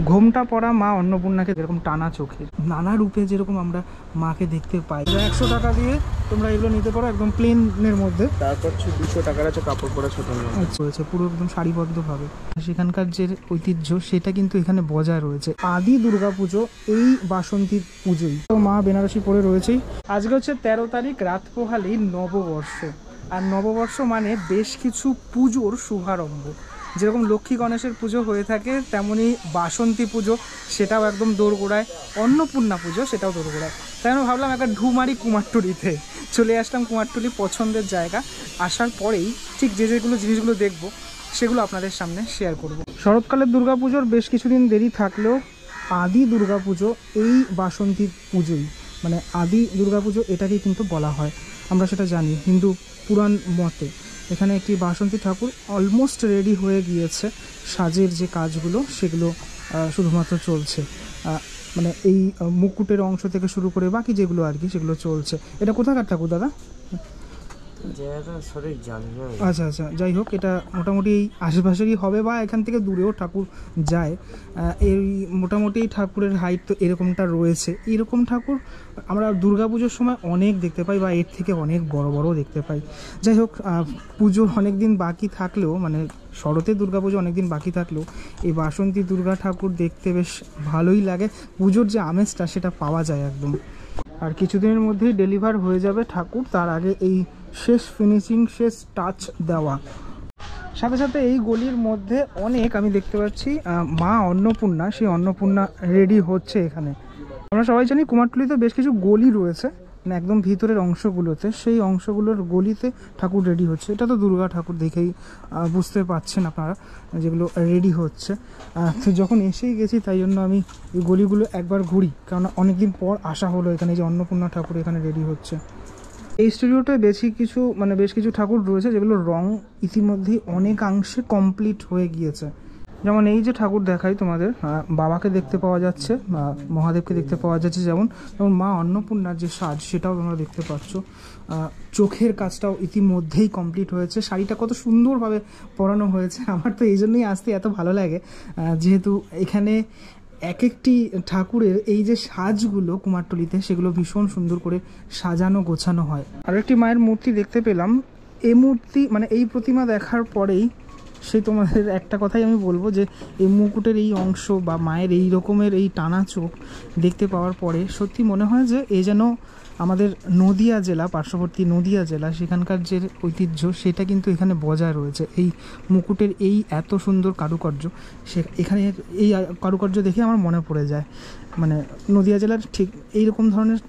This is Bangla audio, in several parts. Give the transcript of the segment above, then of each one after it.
ঘোমটা পরা মা অন্নপূর্ণাকে যেরকম টানা চোখের নানা রূপে যেরকম আমরা মাকে দেখতে পাই। 100 টাকা দিয়ে তোমরা এগুলো নিতে পারো একদম প্লেনের মধ্যে। তারপর 200 টাকার আছে কাপড় পরা ছোট রয়েছে পুরো একদম সারিবদ্ধভাবে। সেখানকার যে ঐতিহ্য সেটা কিন্তু এখানে বজায় রয়েছে। আদি দুর্গাপুজো এই বাসন্তী পুজোই তো মা বেনারসি পরে রয়েছেই। আজকে হচ্ছে 13 তারিখ, রাত পোহালেই নববর্ষ। আর নববর্ষ মানে বেশ কিছু পুজোর শুভারম্ভ। যেরকম লক্ষ্মী গণেশের পুজো হয়ে থাকে তেমনি বাসন্তী পুজো সেটাও একদম দোরগোড়ায়, অন্নপূর্ণা পুজো সেটাও দোরগোড়ায়। তাই আমি ভাবলাম একটা ঢুমারি কুমারটুলিতে চলে আসলাম। কুমারটুলি পছন্দের জায়গা। আসার পরেই ঠিক যেগুলো জিনিসগুলো দেখব সেগুলো আপনাদের সামনে শেয়ার করব। শরৎকালের দুর্গাপুজোর বেশ কিছুদিন দেরি থাকলেও আদি দুর্গাপুজো এই বাসন্তী পুজোই, মানে আদি দুর্গাপুজো এটাকেই কিন্তু বলা হয়। আমরা সেটা জানি হিন্দু পুরাণ মতে। এখানে একটি বাসন্তী ঠাকুর অলমোস্ট রেডি হয়ে গিয়েছে। সাজের যে কাজগুলো সেগুলো শুধুমাত্র চলছে, মানে এই মুকুটের অংশ থেকে শুরু করে বাকি যেগুলো আর কি সেগুলো চলছে। এটা কোথাকার ঠাকুর দাদা? আচ্ছা আচ্ছা, যাই হোক, এটা মোটামুটি এই আশেপাশেরই হবে বা এখান থেকে দূরেও ঠাকুর যায়। এই মোটামুটি ঠাকুরের হাইট তো এরকমটা রয়েছে। এরকম ঠাকুর আমরা দুর্গাপুজোর সময় অনেক দেখতে পাই বা এর থেকে অনেক বড় বড়ও দেখতে পাই। যাই হোক, পুজো অনেক দিন বাকি থাকলেও, মানে শরতের দুর্গাপুজো অনেক দিন বাকি থাকলেও এই বাসন্তী দুর্গা ঠাকুর দেখতে বেশ ভালোই লাগে। পুজোর যে আমেজটা সেটা পাওয়া যায় একদম। আর কিছুদিনের মধ্যেই ডেলিভার হয়ে যাবে ঠাকুর, তার আগে এই শেষ ফিনিশিং, শেষ টাচ দেওয়া। সাথে সাথে এই গলির মধ্যে অনেক আমি দেখতে পাচ্ছি মা অন্নপূর্ণা, সেই অন্নপূর্ণা রেডি হচ্ছে এখানে। আমরা সবাই জানি কুমারটুলিতে বেশ কিছু গলি রয়েছে, মানে একদম ভিতরের অংশগুলোতে, সেই অংশগুলোর গলিতে ঠাকুর রেডি হচ্ছে। এটা তো দুর্গা ঠাকুর দেখেই বুঝতে পারছেন আপনারা যেগুলো রেডি হচ্ছে। তো যখন এসেই গেছি তাই জন্য আমি এই গলিগুলো একবার ঘুরি, কারণ অনেকদিন পর আসা হলো এখানে। যে অন্নপূর্ণা ঠাকুর এখানে রেডি হচ্ছে। এই স্টুডিওটায় বেশ কিছু ঠাকুর রয়েছে যেগুলোর রং ইতিমধ্যেই অনেকাংশে কমপ্লিট হয়ে গিয়েছে। যেমন এই যে ঠাকুর দেখাই তোমাদের, বাবাকে দেখতে পাওয়া যাচ্ছে, মহাদেবকে দেখতে পাওয়া যাচ্ছে। যেমন মা অন্নপূর্ণার যে সাজ সেটাও তোমরা দেখতে পাচ্ছ। চোখের কাজটাও ইতিমধ্যেই কমপ্লিট হয়েছে। শাড়িটা কত সুন্দরভাবে পরানো হয়েছে। আমার তো এই জন্যই আসতে এত ভালো লাগে, যেহেতু এখানে এক একটি ঠাকুরের এই যে সাজগুলো কুমারটুলিতে সেগুলো ভীষণ সুন্দর করে সাজানো গোছানো হয়। আর একটি মায়ের মূর্তি দেখতে পেলাম। এই মূর্তি, মানে এই প্রতিমা দেখার পরেই সেই তোমাদের একটা কথাই আমি বলবো যে এই মুকুটের এই অংশ বা মায়ের এই রকমের এই টানা চোখ দেখতে পাওয়ার পরে সত্যি মনে হয় যে এ যেন আমাদের নদিয়া জেলা, পার্শ্ববর্তী নদিয়া জেলা, সেখানকার যে ঐতিহ্য সেটা কিন্তু এখানে বজায় রয়েছে। এই মুকুটের এই এত সুন্দর কারুকার্য, এখানে এই কারুকার্য দেখে আমার মনে পড়ে যায়, মানে নদিয়া জেলার ঠিক এইরকম ধরনের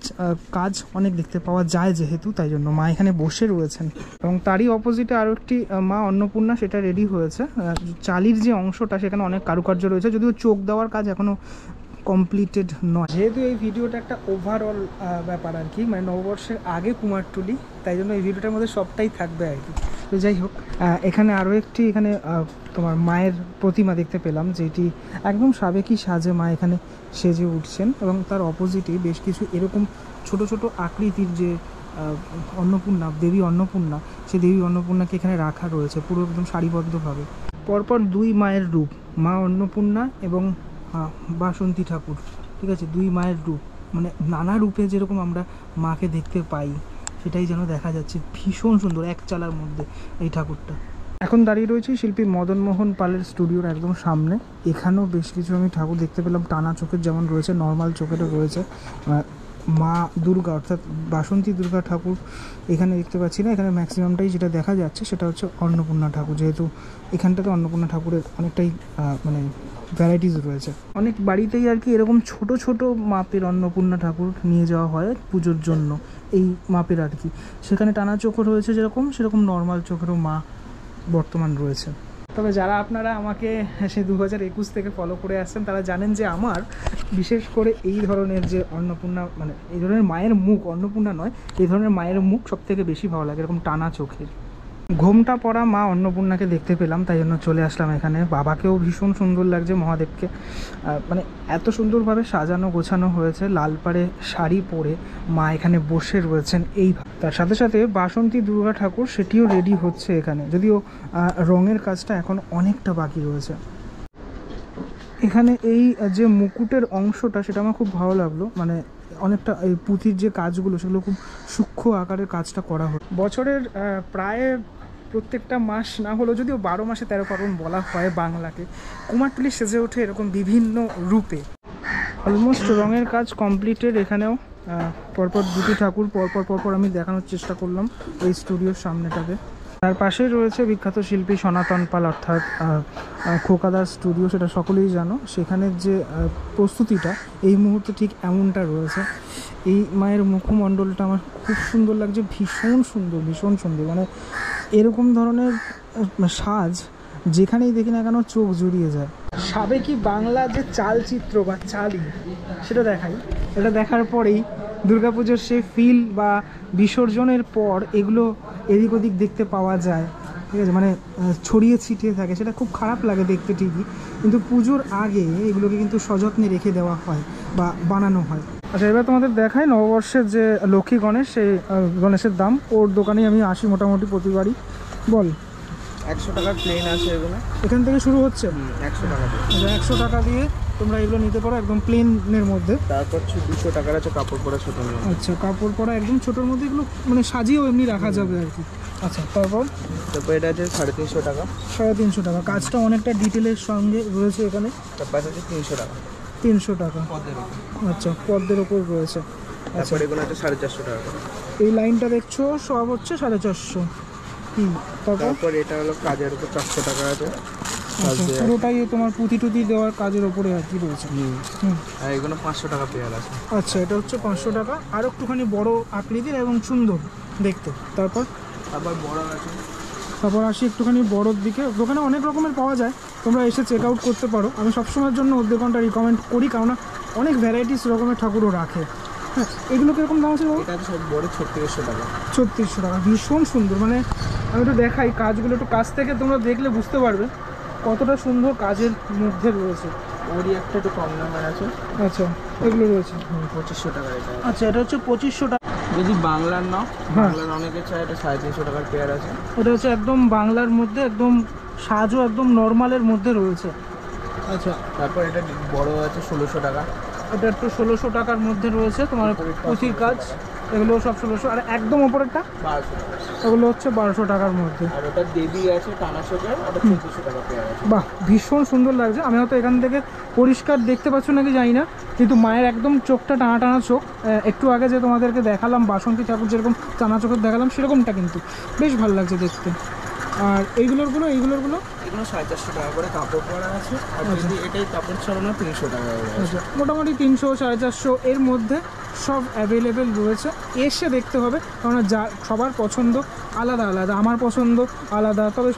কাজ অনেক দেখতে পাওয়া যায় যেহেতু, তাই জন্য মা এখানে বসে রয়েছেন। এবং তারই অপোজিটে আরও একটি মা অন্নপূর্ণা, সেটা রেডি হয়েছে। চালির যে অংশটা সেখানে অনেক কারুকার্য রয়েছে, যদিও চোখ দেওয়ার কাজ এখনও কমপ্লিটেড নয়। যেহেতু এই ভিডিওটা একটা ওভারঅল ব্যাপার আর কি, মানে নববর্ষের আগে কুমারটুলি, তাই জন্য এই ভিডিওটার মধ্যে সবটাই থাকবে আর কি। তো যাই হোক, এখানে আরও একটি তোমার মায়ের প্রতিমা দেখতে পেলাম, যেটি একদম সাবেকি সাজে মা এখানে সেজে উঠছেন। এবং তার অপোজিটে বেশ কিছু এরকম ছোট ছোট আকৃতির যে অন্নপূর্ণা, দেবী অন্নপূর্ণা, সেই দেবী অন্নপূর্ণাকে এখানে রাখা রয়েছে পুরো একদম সারিবদ্ধভাবে। পরপর দুই মায়ের রূপ, মা অন্নপূর্ণা এবং বাসন্তী ঠাকুর, ঠিক আছে, দুই মায়ের রূপ, মানে নানা রূপে যেরকম আমরা মাকে দেখতে পাই সেটাই যেন দেখা যাচ্ছে। ভীষণ সুন্দর, এক চালার মধ্যে এই ঠাকুরটা। এখন দাঁড়িয়ে রয়েছি শিল্পী মদন মোহন পালের স্টুডিওর একদম সামনে। এখানেও বেশ কিছু আমি ঠাকুর দেখতে পেলাম, টানা চোখের যেমন রয়েছে, নর্মাল চোখেরও রয়েছে। মা দুর্গা অর্থাৎ বাসন্তী দুর্গা ঠাকুর এখানে দেখতে পাচ্ছি না। এখানে ম্যাক্সিমামটাই যেটা দেখা যাচ্ছে সেটা হচ্ছে অন্নপূর্ণা ঠাকুর, যেহেতু এখানটাতে অন্নপূর্ণা ঠাকুরের অনেকটাই মানে ভ্যারাইটিস রয়েছে। অনেক বাড়িতেই আর কি এরকম ছোট ছোট মাপের অন্নপূর্ণা ঠাকুর নিয়ে যাওয়া হয় পুজোর জন্য, এই মাপের আর কি। সেখানে টানা চোখও রয়েছে যেরকম, সেরকম নর্মাল চোখেরও মা বর্তমান রয়েছে। তবে যারা আপনারা আমাকে সে 2021 থেকে ফলো করে আসছেন তারা জানেন যে আমার বিশেষ করে এই ধরনের যে অন্নপূর্ণা, মানে এই ধরনের মায়ের মুখ, অন্নপূর্ণা নয়, এই ধরনের মায়ের মুখ সবথেকে বেশি ভালো লাগে, এরকম টানা চোখের। ঘোমটা পরা মা অন্নপূর্ণাকে দেখতে পেলাম, তাই জন্য চলে আসলাম এখানে। বাবাকেও ভীষণ সুন্দর লাগছে, মহাদেবকে, মানে এত সুন্দরভাবে সাজানো গোছানো হয়েছে। লাল পাড়ে শাড়ি পরে মা এখানে বসে রয়েছেন। এই তার সাথে সাথে বাসন্তী দুর্গা ঠাকুর সেটিও রেডি হচ্ছে এখানে, যদিও রঙের কাজটা এখন অনেকটা বাকি রয়েছে। এখানে এই যে মুকুটের অংশটা সেটা আমার খুব ভালো লাগলো, মানে অনেকটা এই পুঁথির যে কাজগুলো সেগুলো খুব সূক্ষ্ম আকারের কাজটা করা হয়। বছরের প্রায় প্রত্যেকটা মাস না হলেও যদিও 12 মাসে 13 পার্বণ বলা হয় বাংলাকে, কুমারটুলি সেজে ওঠে এরকম বিভিন্ন রূপে। অলমোস্ট রঙের কাজ কমপ্লিটেড এখানেও। পরপর দুটি ঠাকুর পরপর আমি দেখানোর চেষ্টা করলাম এই স্টুডিওর সামনেটাকে। তার পাশেই রয়েছে বিখ্যাত শিল্পী সনাতন পাল অর্থাৎ খোকাদার স্টুডিও, সেটা সকলেই জানো। সেখানের যে প্রস্তুতিটা এই মুহূর্তে ঠিক এমনটা রয়েছে। এই মায়ের মুখমণ্ডলটা আমার খুব সুন্দর লাগছে, ভীষণ সুন্দর, মানে এরকম ধরনের সাজ যেখানেই দেখি না কেন চোখ জুড়িয়ে যায়। সাবেকি বাংলা যে চালচিত্র বা চালি সেটা দেখাই, এটা দেখার পরেই দুর্গাপুজোর সে ফিল বা বিসর্জনের পর এগুলো এদিক ওদিক দেখতে পাওয়া যায়, ঠিক আছে, মানে ছড়িয়ে ছিটিয়ে থাকে, সেটা খুব খারাপ লাগে দেখতে ঠিকই, কিন্তু পুজোর আগে এগুলোকে কিন্তু সযত্নে রেখে দেওয়া হয় বা বানানো হয়। আচ্ছা, এবার তোমাদের দেখাই নববর্ষের যে লক্ষ্মী গণেশ, সেই গণেশের দাম। ওর দোকানেই আমি আসি মোটামুটি প্রতিবারই। বল। 100 টাকার প্লেন আছে এগুলো, এখান থেকে শুরু হচ্ছে 100 টাকা দিয়ে। 100 টাকা দিয়ে তোমরা এগুলো নিতে পারো একদম প্লেনের মধ্যে। তারপর 200 টাকার আছে কাপড় পরা ছোটো। আচ্ছা, কাপড় পরা একদম ছোটোর মধ্যে, এগুলো মানে সাজিয়েও এমনি রাখা যাবে আর কি। আচ্ছা, তারপর এটা আছে 350 টাকা। 350 টাকা। কাজটা অনেকটা ডিটেলের সঙ্গে রয়েছে এখানে। তারপর আছে 300 টাকা। 300 টাকা। আচ্ছা, পদ্মের ওপর রয়েছে। তারপর এগুলো আছে 450 টাকা। এই লাইনটা দেখছো সব হচ্ছে 450। তারপর এটা হলো কাজের উপর 400 টাকা আছে। পুরোটাই তোমার পুঁতি টুতি দেওয়ার কাজের ওপরে আর কি রয়েছে। আর এগুলো 500 টাকা পেয়ার আছে। আচ্ছা, এটা হচ্ছে 500 টাকা, আর একটুখানি বড় আকৃতির এবং সুন্দর দেখতে। তারপর বড় আছে। তারপর আসি একটুখানি বড়োর দিকে। দোকানে অনেক রকমের পাওয়া যায়, তোমরা এসে চেক আউট করতে পারো। আমি সবসময়ের জন্য ওর দোকানটা রিকমেন্ড করি, কারণ অনেক ভ্যারাইটিস রকমের ঠাকুরও রাখে। হ্যাঁ, এগুলো কীরকম দাম আছে? এটা সব বড় 3600 টাকা। 3600 টাকা, ভীষণ সুন্দর। মানে আমি একটু দেখাই কাজগুলো, একটু কাছ থেকে তোমরা দেখলে বুঝতে পারবে কতটা সুন্দর কাজের মধ্যে রয়েছে। ওরই একটা একটু কম দামের আছে। আচ্ছা, এগুলো রয়েছে 2500 টাকা। এটা আচ্ছা, এটা হচ্ছে 2500 টাকা। যদি বাংলার নাও, হ্যাঁ, বাংলার অনেকে চায়, এটা 350 টাকার পেয়ার আছে। এটা হচ্ছে একদম বাংলার মধ্যে, একদম সাজও একদম নর্মালের মধ্যে রয়েছে। আচ্ছা, তারপর এটা বড় আছে 1600 টাকা। এটা একটু 1600 টাকার মধ্যে রয়েছে তোমার পুঁথির কাজ, এগুলো সব 1600। আর একদম ওপরেরটা 1200 টাকা। এগুলো হচ্ছে 1200 টাকার মধ্যে। আর ওটা দেবী আছে টানা চোখের, ওটা 3400 টাকা পেয়ার আছে। বাহ, ভীষণ সুন্দর লাগছে। আমি হয়তো এখান থেকে পরিষ্কার দেখতে পাচ্ছ নাকি জানি না, কিন্তু মায়ের একদম চোখটা টানা টানা চোখ। একটু আগে যে তোমাদেরকে দেখালাম বাসন্তী ঠাকুর যেরকম টানা চোখের দেখালাম, সেরকমটা কিন্তু বেশ ভালো লাগছে দেখতে। আর এইগুলোর এগুলো 450 টাকা করে কাপড় পরা আছে। আর যদি এটাই কাপড় ছড়ানো 300 টাকা। আচ্ছা, মোটামুটি 300 450 এর মধ্যে সব অ্যাভেলেবেল রয়েছে। এসে দেখতে হবে, কারণ যা সবার পছন্দ আলাদা আলাদা, আমার পছন্দ আলাদা। তবে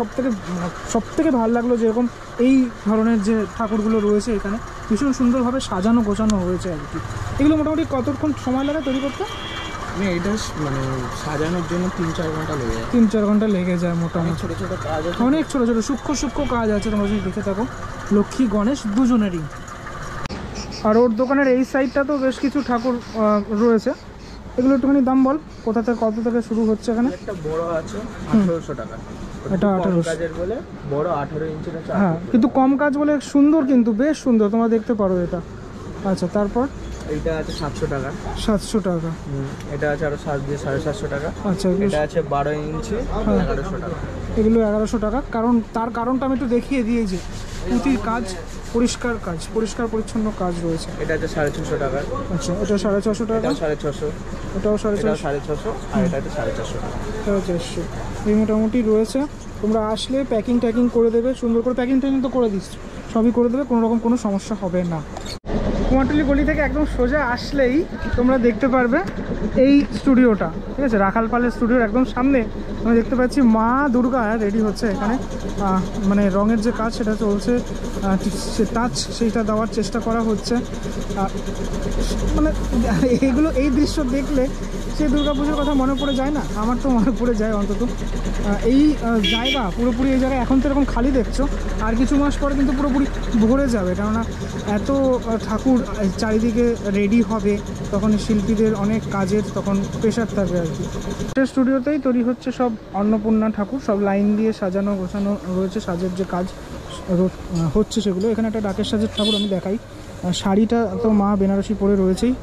সবথেকে ভালো লাগলো যেরকম এই ধরনের যে ঠাকুরগুলো রয়েছে এখানে ভীষণ সুন্দরভাবে সাজানো গোছানো হয়েছে আর কি। এগুলো মোটামুটি কতক্ষণ সময় লাগে তৈরি করতে? এটা মানে সাজানোর জন্য 3-4 ঘন্টা লেগে যায়। 3-4 ঘন্টা লেগে যায় মোটামুটি। ছোটো ছোটো কাজ আছে, অনেক ছোটো ছোটো সূক্ষ্ম কাজ আছে, তোমরা যদি দেখে থাকো। লক্ষ্মী গণেশ দুজনেরই। আর ওর দোকানের এই সাইডটা তো বেশ কিছু ঠাকুর রয়েছে। এগুলো একটুখানি দাম বল, কোথা থেকে কত থেকে শুরু হচ্ছে এখানে? একটা বড় আছে 1800 টাকা। এটা 1800 কাজের বলে বড় 18 ইঞ্চির আছে। হ্যাঁ, কিন্তু কম কাজ বলে সুন্দর, কিন্তু বেশ সুন্দর, তোমরা দেখতে পারো এটা। আচ্ছা, তারপর এইটা আছে 700 টাকা। 700 টাকা। এটা আছে আরো 750 টাকা। আচ্ছা, এটা আছে 12 ইঞ্চি 1100 টাকা। এগুলো 1100 টাকা। তার কারণটা আমি একটু দেখিয়ে দিয়েছি। পুঁতির কাজ, পরিষ্কার পরিচ্ছন্ন কাজ রয়েছে। এটা আছে 650 টাকা। আচ্ছা, এটা 650 টাকা। 650। এটাও 650। আর এটা আছে 450 টাকা। 450। এই মোটামুটি রয়েছে। তোমরা আসলে প্যাকিং করে দেবে, সুন্দর করে প্যাকিং তো করে দিচ্ছ, সবই করে দেবে, কোনো রকম কোনো সমস্যা হবে না। কুমারটুলি গলি থেকে একদম সোজা আসলেই তোমরা দেখতে পারবে এই স্টুডিওটা, ঠিক আছে, রাখাল পালের স্টুডিওর একদম সামনে আমি দেখতে পাচ্ছি মা দুর্গা রেডি হচ্ছে এখানে। মানে রঙের যে কাজ সেটা চলছে, সে টাচ সেইটা দেওয়ার চেষ্টা করা হচ্ছে। মানে এই দৃশ্য দেখলে সেই দুর্গাপুজোর কথা মনে পড়ে যায় না? আমার তো মনে পড়ে যায় অন্তত। এই জায়গা পুরোপুরি, এই জায়গায় এখন তো এরকম খালি দেখছো, আর কিছু মাস পরে কিন্তু পুরোপুরি ভরে যাবে, কেননা এত ঠাকুর চারিদিকে রেডি হবে, তখন শিল্পীদের অনেক কাজের তখন প্রেশার থাকবে আর কি। স্টুডিওতেই তৈরি হচ্ছে সব অন্নপূর্ণা ঠাকুর, সব লাইন দিয়ে সাজানো গোছানো রয়েছে, সাজের যে কাজ হচ্ছে সেগুলো। এখানে একটা ডাকের সাজের ঠাকুর আমি দেখাই। শাড়িটা তো মা বেনারসি পরে রয়েছেই,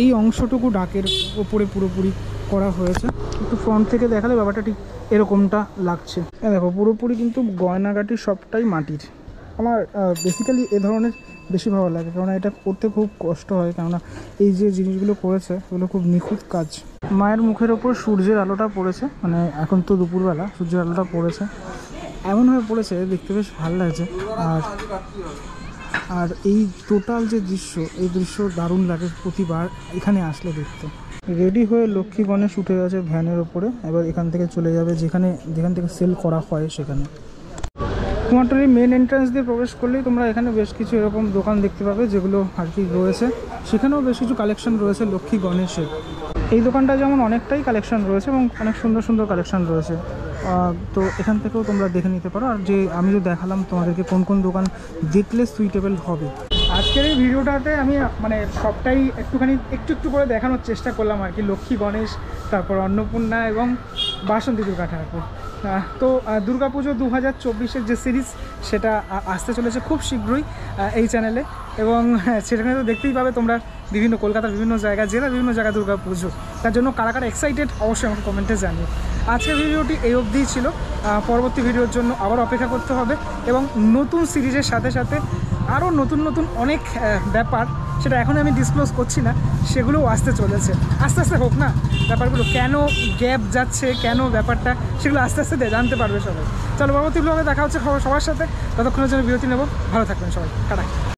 এই অংশটুকু ডাকের ওপরে পুরোপুরি করা হয়েছে। একটু ফ্রন্ট থেকে দেখালে ব্যাপারটা ঠিক এরকমটা লাগছে। দেখো পুরোপুরি কিন্তু গয়নাগাটি সবটাই মাটির। আমার বেসিক্যালি এ ধরনের বেশি ভালো লাগে, কেননা এটা করতে খুব কষ্ট হয়, কেননা এই যে জিনিসগুলো করেছে এগুলো খুব নিখুঁত কাজ। মায়ের মুখের ওপর সূর্যের আলোটা পড়েছে, মানে এখন তো দুপুরবেলা সূর্যের আলোটা পড়েছে, এমনভাবে পড়েছে দেখতে বেশ ভালো লাগছে। আর এই টোটাল যে দৃশ্য, এই দৃশ্য দারুণ লাগে প্রতিবার এখানে আসলে দেখতে। রেডি হয়ে লক্ষ্মী গণেশ উঠে গেছে ভ্যানের ওপরে, এবার এখান থেকে চলে যাবে যেখান থেকে সেল করা হয় সেখানে। কুমারটুলির মেন এন্ট্রান্স দিয়ে প্রবেশ করলেই তোমরা এখানে বেশ কিছু এরকম দোকান দেখতে পাবে, যেগুলো আর কি রয়েছে। সেখানেও বেশ কিছু কালেকশন রয়েছে লক্ষ্মী গণেশের। এই দোকানটা যেমন অনেকটাই কালেকশন রয়েছে এবং অনেক সুন্দর সুন্দর কালেকশন রয়েছে, তো এখান থেকেও তোমরা দেখে নিতে পারো। আর যে আমি যে দেখালাম তোমাদেরকে কোন কোন দোকান দেখলে সুইটেবল হবে। আজকের এই ভিডিওটাতে আমি মানে সবটাই একটু করে দেখানোর চেষ্টা করলাম আর কি। লক্ষ্মী গণেশ, তারপর অন্নপূর্ণা এবং বাসন্তী দুর্গা ঠাকুর। তো দুর্গাপুজো 2024-এর যে সিরিজ সেটা আসতে চলেছে খুব শীঘ্রই এই চ্যানেলে, এবং সেখানে তো দেখতেই পাবে তোমরা কলকাতার বিভিন্ন জায়গা, জেলার বিভিন্ন জায়গায় দুর্গাপুজো। তার জন্য কারা কারা এক্সাইটেড অবশ্যই আমাকে কমেন্টে জানিও। আজকের ভিডিওটি এই অবধিই ছিল। পরবর্তী ভিডিওর জন্য আবার অপেক্ষা করতে হবে, এবং নতুন সিরিজের সাথে সাথে আরও নতুন অনেক ব্যাপার, সেটা এখন আমি ডিসক্লোজ করছি না, সেগুলোও আসতে চলেছে। আস্তে আস্তে হোক না ব্যাপারগুলো, কেন গ্যাপ যাচ্ছে, কেন ব্যাপারটা, সেগুলো আস্তে আস্তে জানতে পারবে সবাই। চলো পরবর্তী ব্লগে দেখা হচ্ছে সবার সাথে, ততক্ষণের জন্য বিরতি নেব। ভালো থাকবেন সবাই, টাটা।